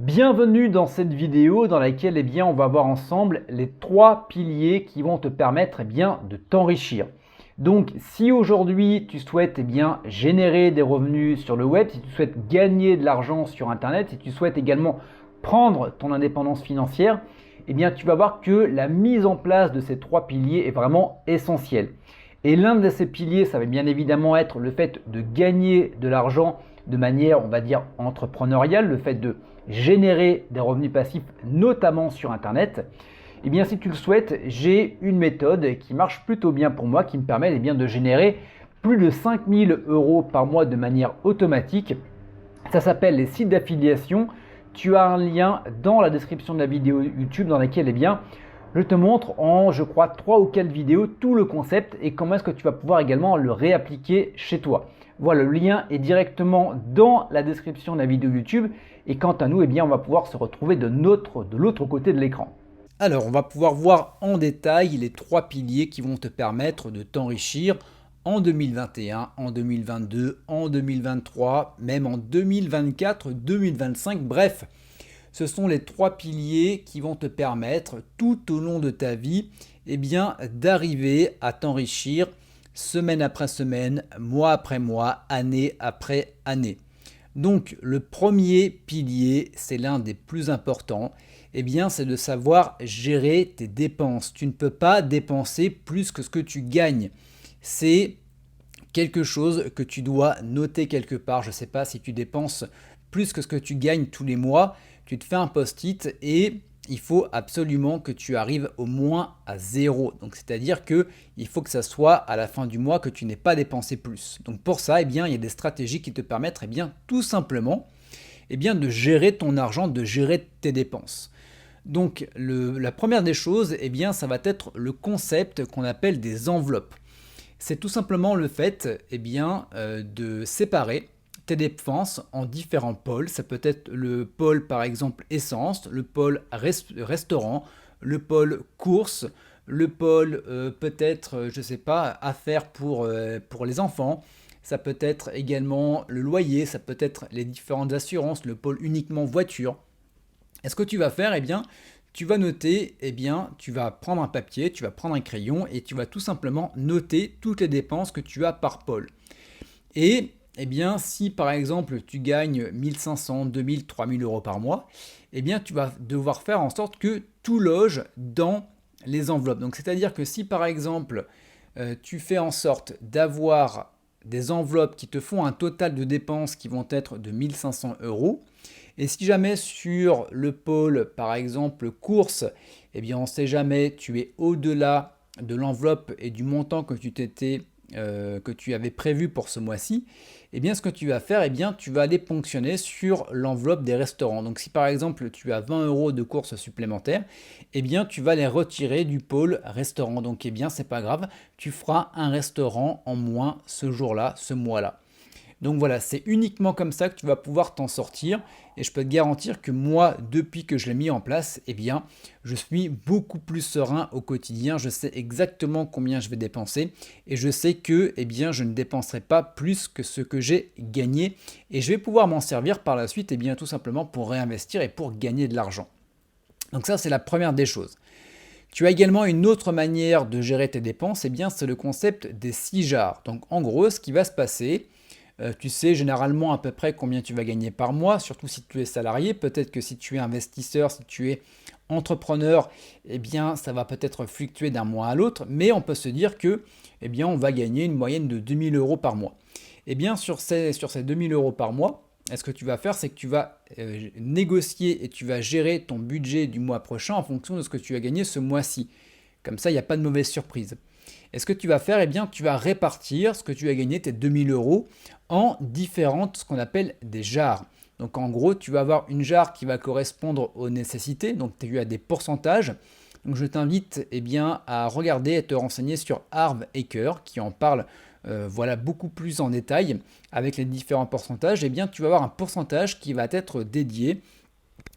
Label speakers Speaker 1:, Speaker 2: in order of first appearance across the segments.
Speaker 1: Bienvenue dans cette vidéo dans laquelle on va voir ensemble les trois piliers qui vont te permettre de t'enrichir. Donc si aujourd'hui tu souhaites générer des revenus sur le web, si tu souhaites gagner de l'argent sur internet, si tu souhaites également prendre ton indépendance financière, tu vas voir que la mise en place de ces trois piliers est vraiment essentielle. Et l'un de ces piliers, ça va bien évidemment être le fait de gagner de l'argent de manière, on va dire, entrepreneuriale, le fait de générer des revenus passifs, notamment sur Internet. Si tu le souhaites, j'ai une méthode qui marche plutôt bien pour moi, qui me permet de générer plus de 5000 euros par mois de manière automatique. Ça s'appelle les sites d'affiliation. Tu as un lien dans la description de la vidéo YouTube dans laquelle je te montre en, je crois, 3 ou 4 vidéos tout le concept et comment est-ce que tu vas pouvoir également le réappliquer chez toi. Voilà, le lien est directement dans la description de la vidéo YouTube. Et quant à nous, on va pouvoir se retrouver de l'autre côté de l'écran. Alors, on va pouvoir voir en détail les trois piliers qui vont te permettre de t'enrichir en 2021, en 2022, en 2023, même en 2024, 2025. Bref, ce sont les trois piliers qui vont te permettre tout au long de ta vie d'arriver à t'enrichir semaine après semaine, mois après mois, année après année. Donc le premier pilier, c'est l'un des plus importants, c'est de savoir gérer tes dépenses. Tu ne peux pas dépenser plus que ce que tu gagnes. C'est quelque chose que tu dois noter quelque part. Je ne sais pas si tu dépenses plus que ce que tu gagnes tous les mois, tu te fais un post-it et il faut absolument que tu arrives au moins à zéro. Donc c'est-à-dire qu'il faut que ça soit à la fin du mois que tu n'aies pas dépensé plus. Donc pour ça, il y a des stratégies qui te permettent tout simplement de gérer ton argent, de gérer tes dépenses. Donc la première des choses, ça va être le concept qu'on appelle des enveloppes. C'est tout simplement le fait de séparer tes dépenses en différents pôles. Ça peut être le pôle par exemple essence, le pôle restaurant, le pôle courses, le pôle peut-être, je sais pas, affaires pour les enfants. Ça peut être également le loyer, ça peut être les différentes assurances, le pôle uniquement voiture. Et ce que tu vas faire, tu vas noter, tu vas prendre un papier, tu vas prendre un crayon et tu vas tout simplement noter toutes les dépenses que tu as par pôle. Et si par exemple tu gagnes 1500, 2000, 3000 euros par mois, tu vas devoir faire en sorte que tout loge dans les enveloppes. Donc c'est-à-dire que si par exemple tu fais en sorte d'avoir des enveloppes qui te font un total de dépenses qui vont être de 1500 euros, et si jamais sur le pôle par exemple courses, on ne sait jamais, tu es au-delà de l'enveloppe et du montant que tu avais prévu pour ce mois-ci, ce que tu vas faire, tu vas aller ponctionner sur l'enveloppe des restaurants. Donc si par exemple tu as 20 euros de courses supplémentaires, tu vas les retirer du pôle restaurant. Donc c'est pas grave, tu feras un restaurant en moins ce jour-là, ce mois-là. Donc voilà, c'est uniquement comme ça que tu vas pouvoir t'en sortir. Et je peux te garantir que moi, depuis que je l'ai mis en place, je suis beaucoup plus serein au quotidien. Je sais exactement combien je vais dépenser. Et je sais que je ne dépenserai pas plus que ce que j'ai gagné. Et je vais pouvoir m'en servir par la suite tout simplement pour réinvestir et pour gagner de l'argent. Donc ça, c'est la première des choses. Tu as également une autre manière de gérer tes dépenses. C'est le concept des 6 jars. Donc en gros, ce qui va se passer... tu sais généralement à peu près combien tu vas gagner par mois, surtout si tu es salarié. Peut-être que si tu es investisseur, si tu es entrepreneur, ça va peut-être fluctuer d'un mois à l'autre. Mais on peut se dire que on va gagner une moyenne de 2000 euros par mois. Sur ces 2000 euros par mois, ce que tu vas faire, c'est que tu vas négocier et tu vas gérer ton budget du mois prochain en fonction de ce que tu as gagné ce mois-ci. Comme ça, il n'y a pas de mauvaise surprise. Et ce que tu vas faire, tu vas répartir ce que tu as gagné, tes 2000 euros, en différentes, ce qu'on appelle des jars. Donc en gros, tu vas avoir une jarre qui va correspondre aux nécessités, donc tu as des pourcentages. Donc je t'invite à regarder et te renseigner sur Harv Eker qui en parle beaucoup plus en détail avec les différents pourcentages. Tu vas avoir un pourcentage qui va être dédié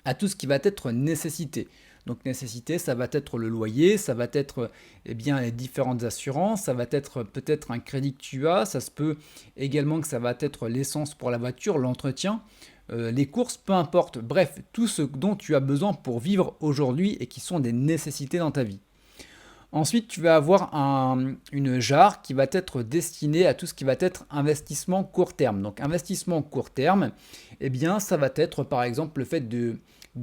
Speaker 1: à tout ce qui va être nécessité. Donc nécessité, ça va être le loyer, ça va être les différentes assurances, ça va être peut-être un crédit que tu as, ça se peut également que ça va être l'essence pour la voiture, l'entretien. les courses, peu importe. Bref, tout ce dont tu as besoin pour vivre aujourd'hui et qui sont des nécessités dans ta vie. Ensuite, tu vas avoir une jarre qui va être destinée à tout ce qui va être investissement court terme. Donc, investissement court terme, eh bien, ça va être par exemple le fait de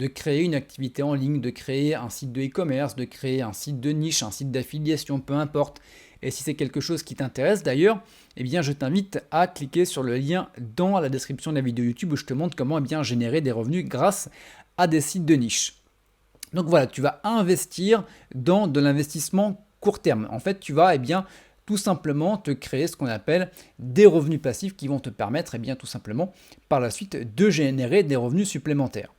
Speaker 1: créer une activité en ligne, de créer un site de e-commerce, de créer un site de niche, un site d'affiliation, peu importe. Et si c'est quelque chose qui t'intéresse d'ailleurs, eh bien, je t'invite à cliquer sur le lien dans la description de la vidéo YouTube où je te montre comment générer des revenus grâce à des sites de niche. Donc voilà, tu vas investir dans de l'investissement court terme. En fait, tu vas tout simplement te créer ce qu'on appelle des revenus passifs qui vont te permettre tout simplement par la suite de générer des revenus supplémentaires.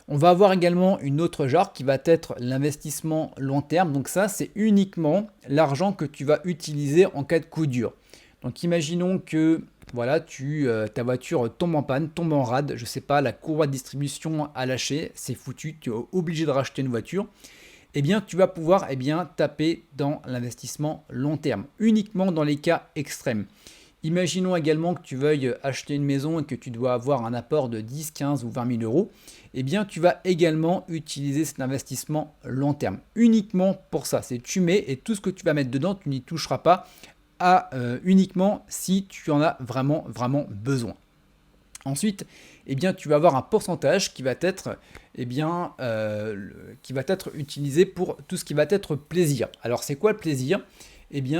Speaker 1: On va avoir également une autre jarre qui va être l'investissement long terme. Donc ça, c'est uniquement l'argent que tu vas utiliser en cas de coup dur. Donc imaginons que voilà, ta voiture tombe en panne, tombe en rade, je sais pas, la courroie de distribution a lâché, c'est foutu, tu es obligé de racheter une voiture. Eh bien, tu vas pouvoir taper dans l'investissement long terme, uniquement dans les cas extrêmes. Imaginons également que tu veuilles acheter une maison et que tu dois avoir un apport de 10, 15 ou 20 000 euros. Eh bien, tu vas également utiliser cet investissement long terme, uniquement pour ça. C'est tu mets et tout ce que tu vas mettre dedans, tu n'y toucheras pas. Uniquement si tu en as vraiment besoin. Ensuite, tu vas avoir un pourcentage qui va être utilisé pour tout ce qui va être plaisir. Alors c'est quoi le plaisir ?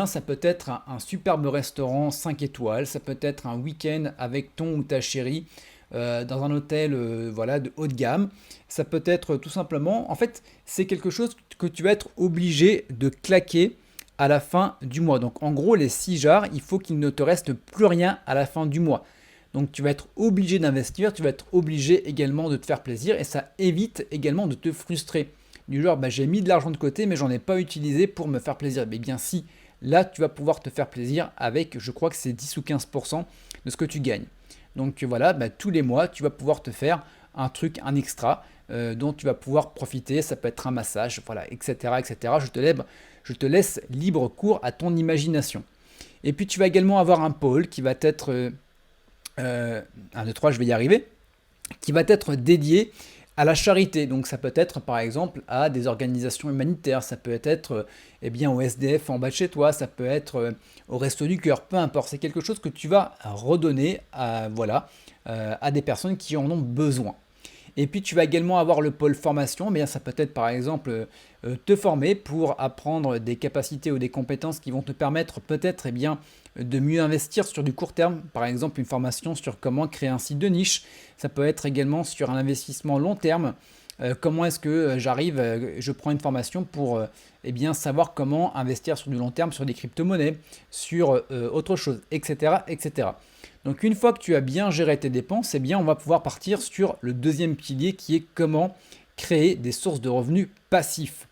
Speaker 1: Ça peut être un superbe restaurant 5 étoiles, ça peut être un week-end avec ton ou ta chérie dans un hôtel de haut de gamme. Ça peut être tout simplement, en fait, c'est quelque chose que tu vas être obligé de claquer à la fin du mois. Donc en gros, les 6 jarres, il faut qu'il ne te reste plus rien à la fin du mois. Donc tu vas être obligé d'investir, tu vas être obligé également de te faire plaisir et ça évite également de te frustrer. Du genre, j'ai mis de l'argent de côté mais j'en ai pas utilisé pour me faire plaisir. Mais bien si, là tu vas pouvoir te faire plaisir avec, je crois que c'est 10 ou 15% de ce que tu gagnes. Donc voilà, tous les mois, tu vas pouvoir te faire un truc, un extra dont tu vas pouvoir profiter. Ça peut être un massage, voilà, etc. etc. Je te laisse libre cours à ton imagination. Et puis tu vas également avoir un pôle qui va être 1, 2, 3, je vais y arriver, qui va être dédié à la charité. Donc ça peut être par exemple à des organisations humanitaires, ça peut être au SDF en bas de chez toi, ça peut être au Resto du Cœur, peu importe. C'est quelque chose que tu vas redonner à des personnes qui en ont besoin. Et puis tu vas également avoir le pôle formation, ça peut être par exemple te former pour apprendre des capacités ou des compétences qui vont te permettre peut-être de mieux investir sur du court terme. Par exemple une formation sur comment créer un site de niche. Ça peut être également sur un investissement long terme. Comment est-ce que je prends une formation pour savoir comment investir sur du long terme, sur des crypto-monnaies, sur autre chose, etc., etc. Donc une fois que tu as bien géré tes dépenses, on va pouvoir partir sur le deuxième pilier qui est comment créer des sources de revenus passifs.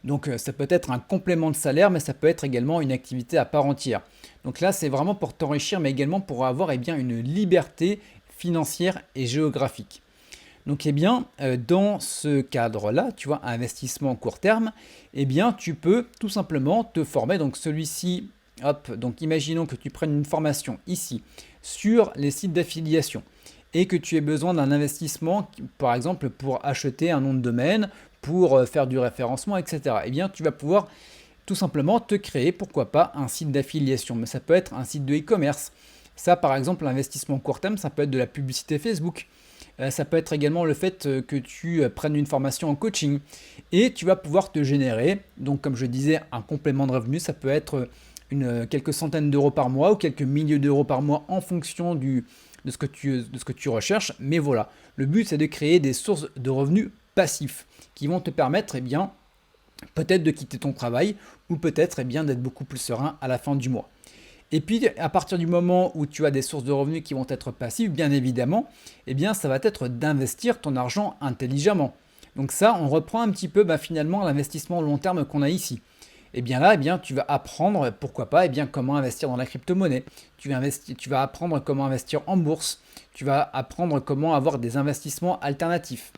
Speaker 1: Donc ça peut être un complément de salaire, mais ça peut être également une activité à part entière. Donc là, c'est vraiment pour t'enrichir, mais également pour avoir une liberté financière et géographique. Donc dans ce cadre-là, tu vois, investissement court terme, tu peux tout simplement te former. Donc celui-ci, donc imaginons que tu prennes une formation ici sur les sites d'affiliation et que tu aies besoin d'un investissement, par exemple pour acheter un nom de domaine, pour faire du référencement, etc. Tu vas pouvoir tout simplement te créer, pourquoi pas, un site d'affiliation. Mais ça peut être un site de e-commerce. Ça, par exemple, l'investissement court terme, ça peut être de la publicité Facebook. Ça peut être également le fait que tu prennes une formation en coaching. Et tu vas pouvoir te générer, donc comme je disais, un complément de revenu. Ça peut être quelques centaines d'euros par mois ou quelques milliers d'euros par mois en fonction de ce que tu recherches. Mais voilà, le but c'est de créer des sources de revenus passifs qui vont te permettre peut-être de quitter ton travail ou peut-être d'être beaucoup plus serein à la fin du mois. Et puis à partir du moment où tu as des sources de revenus qui vont être passives, bien évidemment, ça va être d'investir ton argent intelligemment. Donc ça, on reprend un petit peu finalement l'investissement long terme qu'on a ici. Tu vas apprendre, pourquoi pas, comment investir dans la crypto-monnaie. Tu vas apprendre comment investir en bourse. Tu vas apprendre comment avoir des investissements alternatifs.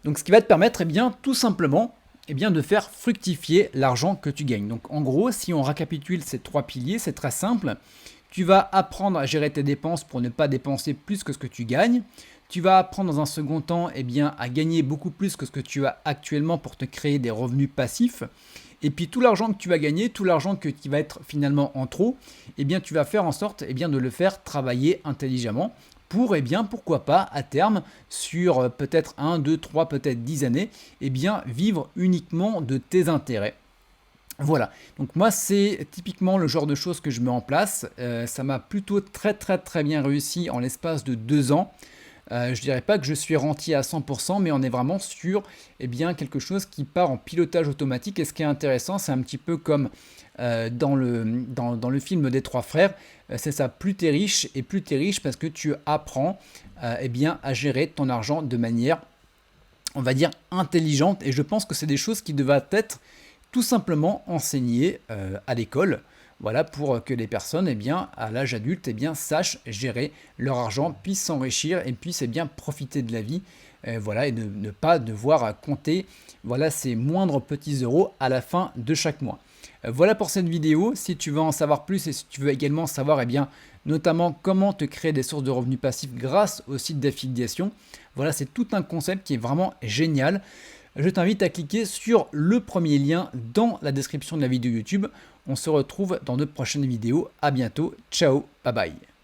Speaker 1: Donc ce qui va te permettre tout simplement de faire fructifier l'argent que tu gagnes. Donc en gros, si on récapitule ces 3 piliers, c'est très simple. Tu vas apprendre à gérer tes dépenses pour ne pas dépenser plus que ce que tu gagnes. Tu vas apprendre dans un second temps à gagner beaucoup plus que ce que tu as actuellement pour te créer des revenus passifs. Et puis tout l'argent que tu vas gagner, tout l'argent qui va être finalement en trop, tu vas faire en sorte de le faire travailler intelligemment pour, pourquoi pas, à terme, sur peut-être 1, 2, 3, peut-être 10 années, vivre uniquement de tes intérêts. Voilà, donc moi c'est typiquement le genre de choses que je mets en place. Ça m'a plutôt très bien réussi en l'espace de 2 ans. Je dirais pas que je suis rentier à 100%, mais on est vraiment sur quelque chose qui part en pilotage automatique. Et ce qui est intéressant, c'est un petit peu comme dans le film des trois frères. C'est ça, plus tu es riche et plus tu es riche parce que tu apprends à gérer ton argent de manière, on va dire, intelligente. Et je pense que c'est des choses qui devraient être tout simplement enseignées à l'école. Voilà, pour que les personnes, à l'âge adulte, sachent gérer leur argent, puissent s'enrichir et puissent profiter de la vie. Voilà, et ne pas devoir compter ces moindres petits euros à la fin de chaque mois. Voilà pour cette vidéo. Si tu veux en savoir plus et si tu veux également savoir notamment comment te créer des sources de revenus passifs grâce au site d'affiliation, voilà, c'est tout un concept qui est vraiment génial. Je t'invite à cliquer sur le premier lien dans la description de la vidéo YouTube. On se retrouve dans de prochaines vidéos. À bientôt. Ciao, bye bye.